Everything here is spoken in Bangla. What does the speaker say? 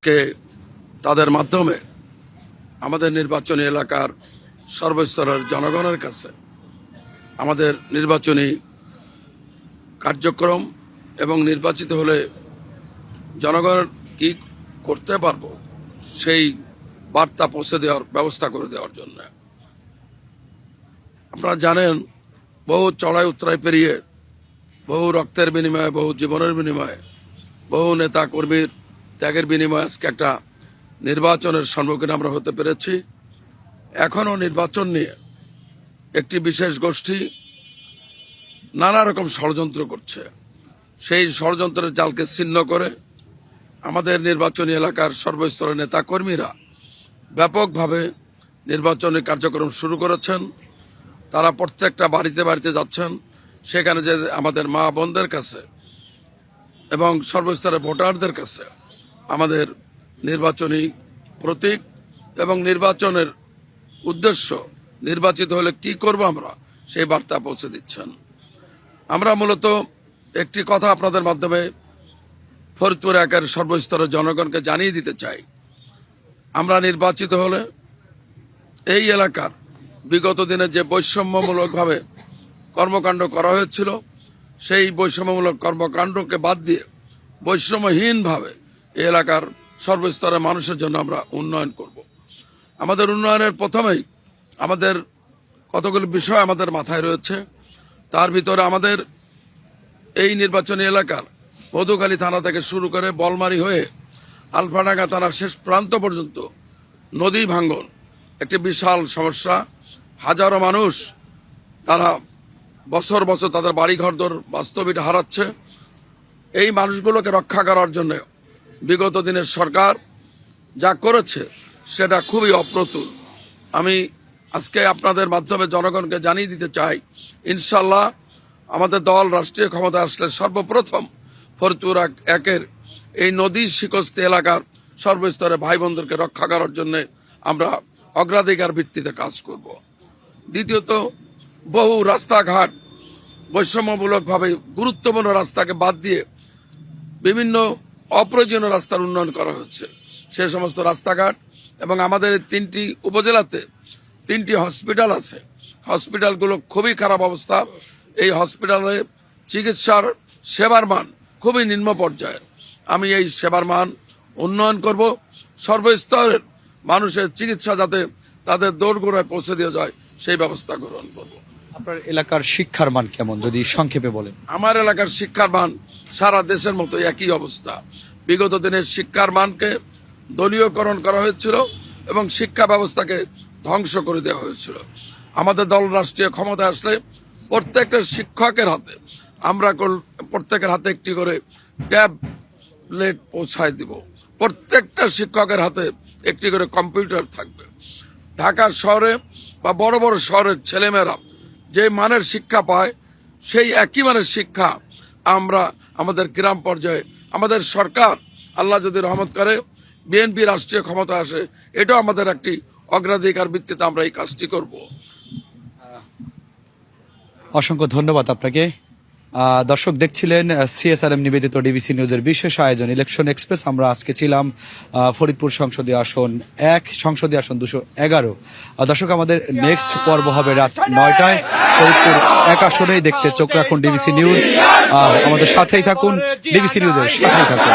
কে তাদের মাধ্যমে আমাদের নির্বাচনী এলাকার সর্বস্তরের জনগণের কাছে আমাদের নির্বাচনী কার্যক্রম এবং নির্বাচিত হলে জনগণ কি করতে পারবো সেই বার্তা পৌঁছে দেওয়ার ব্যবস্থা করে দেওয়ার জন্য। আপনারা জানেন, বহু চড়াই উতরাই পেরিয়ে, বহু রক্তের বিনিময়ে, বহু জীবনের বিনিময়ে, বহু নেতা কর্মীর ত্যাগের বিনিময়ে আজকে একটা নির্বাচনের সম্মুখীন আমরা হতে পেরেছি। এখনো নির্বাচন নিয়ে একটি বিশেষ গোষ্ঠী নানা রকম ষড়যন্ত্র করছে। সেই ষড়যন্ত্রের জালকে ছিন্ন করে আমাদের নির্বাচনী এলাকার সর্বস্তরের নেতা কর্মীরা ব্যাপকভাবে নির্বাচনী কার্যক্রম শুরু করেছেন। তারা প্রত্যেকটা বাড়িতে বাড়িতে যাচ্ছেন, সেখানে যে আমাদের মা বোনদের কাছে এবং সর্বস্তরের ভোটারদের কাছে আমাদের নির্বাচনী প্রতীক এবং নির্বাচনের উদ্দেশ্য, নির্বাচিত হলে কি করব আমরা, সেই বার্তা পৌঁছে দিচ্ছেন। আমরা মূলত একটি কথা আপনাদের মাধ্যমে ফরিদপুর একের সর্বস্তরের জনগণকে জানিয়ে দিতে চাই। আমরা নির্বাচিত হলে এই এলাকার বিগত দিনে যে বৈষম্যমূলকভাবে কর্মকাণ্ড করা হয়েছিল, সেই বৈষম্যমূলক কর্মকাণ্ডকে বাদ দিয়ে বৈষম্যহীনভাবে এই এলাকার সর্বস্তরের মানুষের জন্য আমরা উন্নয়ন করব। আমাদের উন্নয়নের প্রথমেই আমাদের কতগুলো বিষয় আমাদের মাথায় রয়েছে। তার ভিতরে আমাদের এই নির্বাচনী এলাকার মধুখালী থানা থেকে শুরু করে বলমারি হয়ে আলফাডাঙ্গা থানার শেষ প্রান্ত পর্যন্ত নদী ভাঙ্গন একটি বিশাল সমস্যা। হাজারো মানুষ তারা বছর বছর তাদের বাড়িঘরদোর বাস্তবিক হারাচ্ছে। এই মানুষগুলোকে রক্ষা করার জন্য বিগত দিনের সরকার যা করেছে সেটা খুবই অপ্রতুল। আমি আজকে আপনাদের মাধ্যমে জনগণকে জানিয়ে দিতে চাই, ইনশাল্লাহ আমাদের দল রাষ্ট্রীয় ক্ষমতা আসলে সর্বপ্রথম ফরিদপুর একের এই নদী শিকস্ত এলাকার সর্বস্তরে ভাই বোনদেরকে রক্ষা করার জন্য আমরা অগ্রাধিকার ভিত্তিতে কাজ করব। দ্বিতীয়ত, বহু রাস্তাঘাট বৈষম্যমূলকভাবে গুরুত্বপূর্ণ রাস্তাকে বাদ দিয়ে বিভিন্ন অপ্রয়োজনীয় রাস্তার উন্নয়ন করা হচ্ছে। সে সমস্ত রাস্তাঘাট এবং আমাদের তিনটি উপজেলাতে তিনটি হসপিটাল আছে, হসপিটালগুলো খুবই খারাপ অবস্থা। এই হসপিটালে চিকিৎসার সেবার মান খুবই নিম্ন পর্যায়ের। আমি এই সেবার মান উন্নয়ন করব, সর্বস্তরের মানুষের চিকিৎসা যাতে তাদের দোরগোড়ায় পৌঁছে দিয়ে যায় সেই ব্যবস্থা গ্রহণ করব। আপনার এলাকার শিক্ষার মান কেমন, যদি সংক্ষেপে বলেন? আমার এলাকার শিক্ষার মান সারা দেশের মতো একই অবস্থা। বিগত দিনের শিক্ষার মানকে দলীয়করণ করা হয়েছিল এবং শিক্ষা ব্যবস্থাকে ধ্বংস করে দেওয়া হয়েছিল। আমাদের দল রাষ্ট্রীয় ক্ষমতা আসলে প্রত্যেকটা শিক্ষকের হাতে আমরা প্রত্যেকের হাতে একটি করে ট্যাবলেট পৌঁছায় দিব। প্রত্যেকটা শিক্ষকের হাতে একটি করে কম্পিউটার থাকবে। ঢাকা শহরে বা বড় বড় শহরের ছেলেমেয়েরা যে মানের শিক্ষা পায়, সেই একই মানের শিক্ষা আমরা আমাদের গ্রাম পর্যায়ে, আমাদের সরকার আল্লাহ যদি রহমত করে বিএনপি রাষ্ট্রীয় ক্ষমতা আসে, এটাও আমাদের একটি অগ্রাধিকার ভিত্তিতে আমরা এই কাজটি করব। অসংখ্য ধন্যবাদ আপনাকে। দর্শক দেখছিলেন সিএসআরএম নিবেদিত ডিবিসি নিউজের বিশেষ আয়োজন ইলেকশন এক্সপ্রেস। আমরা আজকে ছিলাম ফরিদপুর সংসদীয় আসন 1, সংসদীয় আসন 211। দর্শক, আমাদের নেক্সট পর্ব হবে রাত 9টায়। ফরিদপুর 1 আসনেই দেখতে চোখ রাখুন ডিবিসি নিউজ। আমাদের সাথেই থাকুন, ডিবিসি নিউজের সাথেই থাকুন।